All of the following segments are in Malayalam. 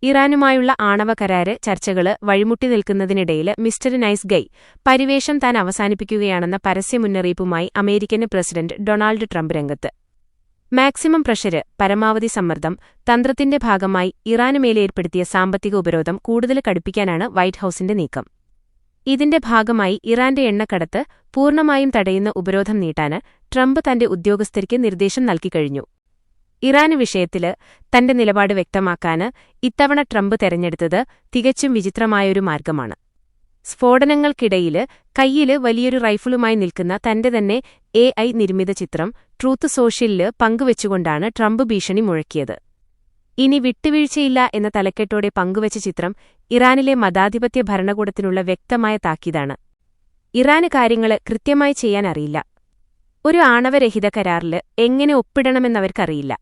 ഇറാനുമായുള്ള ആണവ കരാര് ചർച്ചകള് വഴിമുട്ടി നിൽക്കുന്നതിനിടയിൽ മിസ്റ്റർ നൈസ് ഗൈ പരിവേഷം താൻ അവസാനിപ്പിക്കുകയാണെന്ന പരസ്യമുന്നറിയിപ്പുമായി അമേരിക്കൻ പ്രസിഡന്റ് ഡൊണാൾഡ് ട്രംപ് രംഗത്ത്. മാക്സിമം പ്രഷര്, പരമാവധി സമ്മർദ്ദം തന്ത്രത്തിന്റെ ഭാഗമായി ഇറാന് മേലെ ഏർപ്പെടുത്തിയ സാമ്പത്തിക ഉപരോധം കൂടുതൽ കടുപ്പിക്കാനാണ് വൈറ്റ് ഹൌസിന്റെ നീക്കം. ഇതിന്റെ ഭാഗമായി ഇറാന്റെ എണ്ണക്കടത്ത് പൂർണ്ണമായും തടയുന്ന ഉപരോധം നീട്ടാന് ട്രംപ് തന്റെ ഉദ്യോഗസ്ഥർക്ക് നിർദ്ദേശം നൽകിക്കഴിഞ്ഞു. ഇറാന് വിഷയത്തില് തന്റെ നിലപാട് വ്യക്തമാക്കാന് ഇത്തവണ ട്രംപ് തെരഞ്ഞെടുത്തത് തികച്ചും വിചിത്രമായൊരു മാർഗമാണ്. സ്ഫോടനങ്ങൾക്കിടയില് കൈയില് വലിയൊരു റൈഫിളുമായി നിൽക്കുന്ന തന്റെ തന്നെ AI നിർമ്മിത ചിത്രം ട്രൂത്ത് സോഷ്യലില് പങ്കുവെച്ചുകൊണ്ടാണ് ട്രംപ് ഭീഷണി മുഴക്കിയത്. ഇനി വിട്ടുവീഴ്ചയില്ല എന്ന തലക്കെട്ടോടെ പങ്കുവച്ച ചിത്രം ഇറാനിലെ മതാധിപത്യ ഭരണകൂടത്തിനുള്ള വ്യക്തമായ താക്കീതാണ്. ഇറാന് കാര്യങ്ങള് കൃത്യമായി ചെയ്യാനറിയില്ല. ഒരു ആണവരഹിത കരാറില് എങ്ങനെ ഒപ്പിടണമെന്നവർക്കറിയില്ല.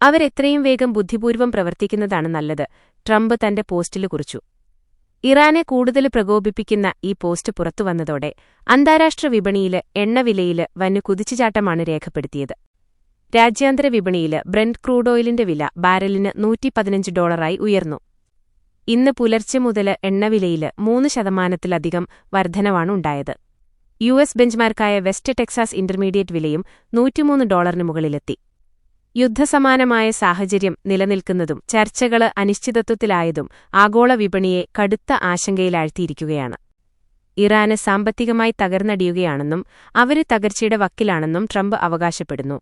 അവരെത്രയും വേഗം ബുദ്ധിപൂർവ്വം പ്രവർത്തിക്കുന്നതാണ് നല്ലത്, ട്രംപ് തന്റെ പോസ്റ്റില് കുറിച്ചു. ഇറാനെ കൂടുതൽ പ്രകോപിപ്പിക്കുന്ന ഈ പോസ്റ്റ് പുറത്തുവന്നതോടെ അന്താരാഷ്ട്ര വിപണിയില് എണ്ണവിലയില് വൻ കുതിച്ചുചാട്ടമാണ് രേഖപ്പെടുത്തിയത്. രാജ്യാന്തര വിപണിയില് ബ്രെന്റ് ക്രൂഡ് ഓയിലിന്റെ വില ബാരലിന് $115 ഉയർന്നു. ഇന്ന് പുലർച്ചെ മുതൽ എണ്ണവിലയില് 3% വർധനവാണുണ്ടായത്. US ബെഞ്ച്മാർക്കായ വെസ്റ്റ് ടെക്സാസ് ഇന്റർമീഡിയറ്റ് വിലയും $103 മുകളിലെത്തി. യുദ്ധസമാനമായ സാഹചര്യം നിലനിൽക്കുന്നതും ചർച്ചകള് അനിശ്ചിതത്വത്തിലായതും ആഗോള വിപണിയെ കടുത്ത ആശങ്കയിലാഴ്ത്തിയിരിക്കുകയാണ്. ഇറാന് സാമ്പത്തികമായി തകർന്നടിയുകയാണെന്നും അവര് തകർച്ചയുടെ വക്കിലാണെന്നും ട്രംപ് അവകാശപ്പെടുന്നു.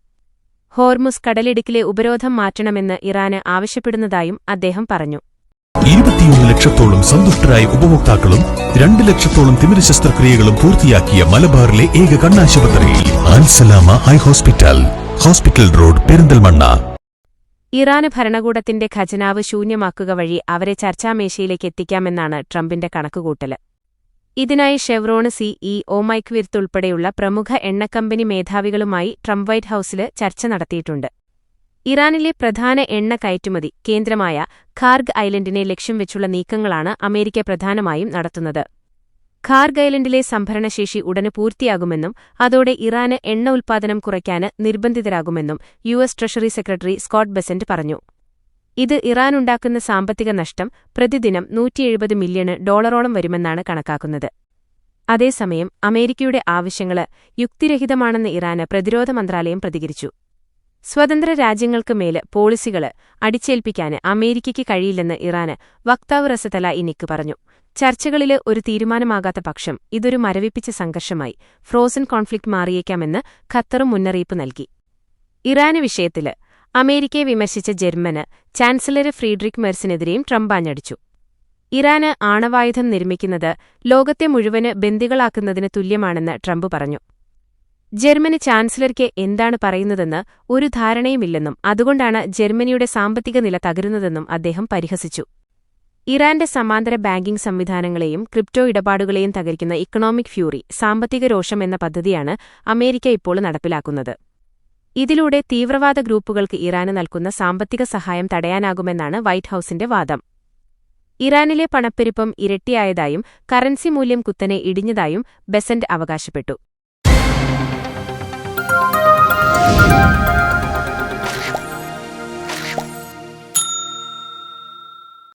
ഹോർമുസ് കടലിടുക്കിലെ ഉപരോധം മാറ്റണമെന്ന് ഇറാന് ആവശ്യപ്പെടുന്നതായും അദ്ദേഹം പറഞ്ഞു. 21 ലക്ഷത്തോളം സന്തുഷ്ടരായ ഉപഭോക്താക്കളും 2 ലക്ഷത്തോളം തിമിര ശസ്ത്രക്രിയകളും പൂർത്തിയാക്കിയ മലബാറിലെ ഏക കണ്ണാശുപത്രി ആൻസലാമ eye hospital, hospital road, Perinthalmanna. ഇറാന് ഭരണകൂടത്തിന്റെ ഖജനാവ് ശൂന്യമാക്കുക വഴി അവരെ ചർച്ചാമേശയിലേക്ക് എത്തിക്കാമെന്നാണ് ട്രംപിന്റെ കണക്കുകൂട്ടല്. ഇതിനായി ഷെവ്രോണ് CEO മൈക്ക് വിർത്ത് ഉൾപ്പെടെയുള്ള പ്രമുഖ എണ്ണക്കമ്പനി മേധാവികളുമായി ട്രംപ് വൈറ്റ് ഹൌസില് ചർച്ച നടത്തിയിട്ടുണ്ട്. ഇറാനിലെ പ്രധാന എണ്ണ കയറ്റുമതി കേന്ദ്രമായ ഖാർഗ് ഐലൻഡിനെ ലക്ഷ്യം വെച്ചുള്ള നീക്കങ്ങളാണ് അമേരിക്ക പ്രധാനമായും നടത്തുന്നത്. ഖാർഗ് ഐലൻഡിലെ സംഭരണശേഷി ഉടന് പൂർത്തിയാകുമെന്നും അതോടെ ഇറാന് എണ്ണ ഉൽപ്പാദനം കുറയ്ക്കാന് നിർബന്ധിതരാകുമെന്നും US treasury secretary Scott Bessent പറഞ്ഞു. ഇത് ഇറാനുണ്ടാക്കുന്ന സാമ്പത്തിക നഷ്ടം പ്രതിദിനം $170 മില്യൺ വരുമെന്നാണ് കണക്കാക്കുന്നത്. അതേസമയം അമേരിക്കയുടെ ആവശ്യങ്ങള് യുക്തിരഹിതമാണെന്ന് ഇറാന് പ്രതിരോധ മന്ത്രാലയം പ്രതികരിച്ചു. സ്വതന്ത്ര രാജ്യങ്ങൾക്ക് മേല് പോളിസികള് അടിച്ചേൽപ്പിക്കാന് അമേരിക്കയ്ക്ക് കഴിയില്ലെന്ന് ഇറാന് വക്താവ് റസതലായിനിക്ക് പറഞ്ഞു. ചർച്ചകളില് ഒരു തീരുമാനമാകാത്ത പക്ഷം ഇതൊരു മരവിപ്പിച്ച സംഘർഷമായി ഫ്രോസൺ കോൺഫ്ലിക്റ്റ് മാറിയേക്കാമെന്ന് ഖത്തറും മുന്നറിയിപ്പ് നൽകി. ഇറാന് വിഷയത്തില് അമേരിക്കയെ വിമർശിച്ച ജർമ്മന് ചാൻസലർ ഫ്രീഡ്രിക് മെർസിനെതിരെയും ട്രംപ് ആഞ്ഞടിച്ചു. ഇറാന് ആണവായുധം നിർമ്മിക്കുന്നത് ലോകത്തെ മുഴുവന് ബന്ദികളാക്കുന്നതിന് തുല്യമാണെന്ന് ട്രംപ് പറഞ്ഞു. ജർമ്മനി ചാൻസലർക്ക് എന്താണ് പറയുന്നതെന്ന് ഒരു ധാരണയുമില്ലെന്നും അതുകൊണ്ടാണ് ജർമ്മനിയുടെ സാമ്പത്തിക നില തകരുന്നതെന്നും അദ്ദേഹം പരിഹസിച്ചു. ഇറാന്റെ സമാന്തര ബാങ്കിംഗ് സംവിധാനങ്ങളെയും ക്രിപ്റ്റോ ഇടപാടുകളെയും തകരിക്കുന്ന ഇക്കണോമിക് ഫ്യൂറി സാമ്പത്തിക രോഷം എന്ന പദ്ധതിയാണ് അമേരിക്ക ഇപ്പോൾ നടപ്പിലാക്കുന്നത്. ഇതിലൂടെ തീവ്രവാദ ഗ്രൂപ്പുകൾക്ക് ഇറാന് നൽകുന്ന സാമ്പത്തിക സഹായം തടയാനാകുമെന്നാണ് വൈറ്റ് ഹൌസിന്റെ വാദം. ഇറാനിലെ പണപ്പെരുപ്പം ഇരട്ടിയായതായും കറൻസി മൂല്യം കുത്തനെ ഇടിഞ്ഞതായും ബെസന്റ് അവകാശപ്പെട്ടു.